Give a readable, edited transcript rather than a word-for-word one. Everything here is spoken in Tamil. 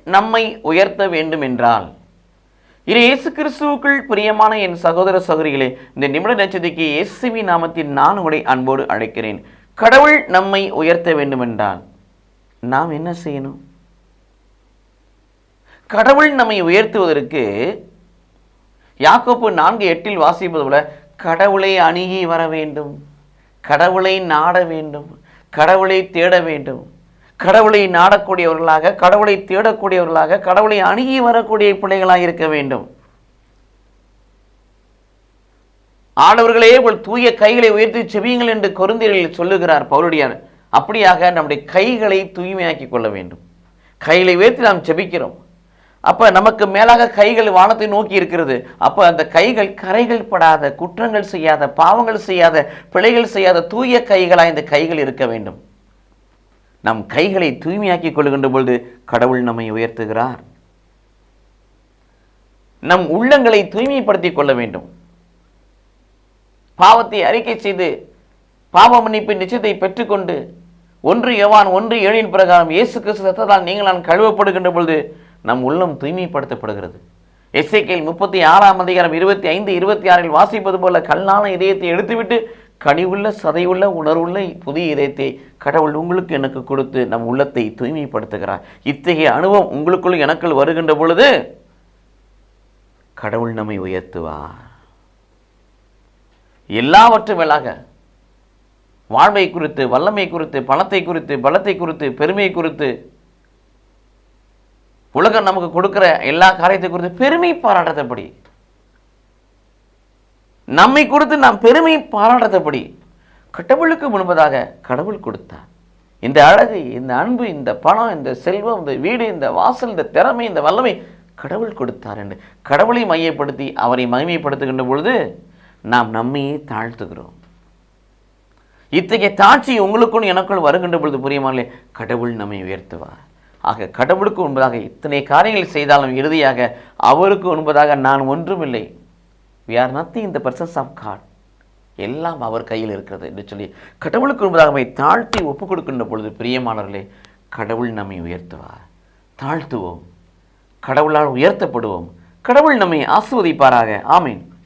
நம்மை உயர்த்த வேண்டும் என்றால், இயேசு கிறிஸ்துவுக்குள் பிரியமான என் சகோதர சகோதரிகளே, இந்த நிமிட நட்சத்திரக்கு இயேசுவின் நாமத்தில் நான் உங்களை அன்போடு அழைக்கிறேன். கடவுள் நம்மை உயர்த்த வேண்டும் என்றால் நாம் என்ன செய்யணும்? கடவுள் நம்மை உயர்த்துவதற்கு யாக்கோப்பு 4:8 வாசிப்பது போல கடவுளை அணுகி வர வேண்டும், கடவுளை நாட வேண்டும், கடவுளை தேட வேண்டும். கடவுளை நாடக்கூடியவர்களாக, கடவுளை தேடக்கூடியவர்களாக, கடவுளை அணுகி வரக்கூடிய பிள்ளைகளாக இருக்க வேண்டும். ஆடவர்களே உங்கள் தூய கைகளை உயர்த்தி செபியுங்கள் என்று கொரிந்தியரில் சொல்லுகிறார் பவுலடியார். அப்படியாக நம்முடைய கைகளை தூய்மையாக்கி கொள்ள வேண்டும். கைகளை உயர்த்தி நாம் செபிக்கிறோம். அப்ப நமக்கு மேலாக கைகள் வானத்தை நோக்கி இருக்கிறது. அப்ப அந்த கைகள் கரைகள் படாத, குற்றங்கள் செய்யாத, பாவங்கள் செய்யாத, பிழைகள் செய்யாத தூய கைகளாக இந்த கைகள் இருக்க வேண்டும். நம் கைகளை தூய்மையாக்கி கொள்கின்ற பொழுது கடவுள் நம்மை உயர்த்துகிறார். நம் உள்ளங்களை தூய்மைப்படுத்திக் கொள்ள வேண்டும். பாவத்தை அறிக்கை செய்து பாவ மன்னிப்பு நிச்சயத்தை பெற்றுக்கொண்டு 1 யோவான் 1:7 பிரகாரம் இயேசு கிறிஸ்து ரத்தத்தால் நீங்கள் நான் கழுவப்படுகின்ற பொழுது நம் உள்ளம் தூய்மைப்படுத்தப்படுகிறது. எசேக்கியேல் 36:25-26 வாசிப்பது போல கல்லான இதயத்தை எடுத்துவிட்டு கனிவுள்ள சதையுள்ள உணர்வுள்ள புதிய இதயத்தை கடவுள் உங்களுக்கு எனக்கு கொடுத்து நம் உள்ளத்தை தூய்மைப்படுத்துகிறார். இத்தகைய அனுபவம் உங்களுக்குள் எனக்குள் வருகின்ற பொழுது கடவுள் நம்மை உயர்த்துவார். எல்லாவற்றும் மேலாக வாழ்வை குறித்து, வல்லமை குறித்து, பணத்தை குறித்து, பலத்தை குறித்து, பெருமை குறித்து, உலகம் நமக்கு கொடுக்கிற எல்லா காரியத்தை குறித்து பெருமை பாராட்டத்தபடி, நம்மை குறித்து நாம் பெருமை பாராட்டத்தபடி கடவுளுக்கு முன்பதாக கடவுள் கொடுத்தார். இந்த அழகு, இந்த அன்பு, இந்த பணம், இந்த செல்வம், இந்த வீடு, இந்த வாசல், இந்த திறமை, இந்த வல்லமை கடவுள் கொடுத்தார் என்று கடவுளை மையப்படுத்தி அவரை மகிமைப்படுத்துகின்ற பொழுது நாம் நம்மையே தாழ்த்துகிறோம். இத்தகைய தாட்சி உங்களுக்கும் எனக்குள் வருகின்ற பொழுது புரியுமாலே கடவுள் நம்மை உயர்த்துவார். ஆக கடவுளுக்கு முன்பதாக இத்தனை காரியங்கள் செய்தாலும் இறுதியாக அவருக்கு முன்பதாக நான் ஒன்றுமில்லை, we are nothing in the presence of God, எல்லாம் அவர் கையில் இருக்கிறது என்று சொல்லி கடவுளுக்கு முன்பதாக நம்மை தாழ்த்தி ஒப்புக் கொடுக்கின்ற பொழுது பிரியமானவர்களே கடவுள் நம்மை உயர்த்துவார். தாழ்த்துவோம், கடவுளால் உயர்த்தப்படுவோம். கடவுள் நம்மை ஆசீர்வதிப்பாராக. ஆமீன்.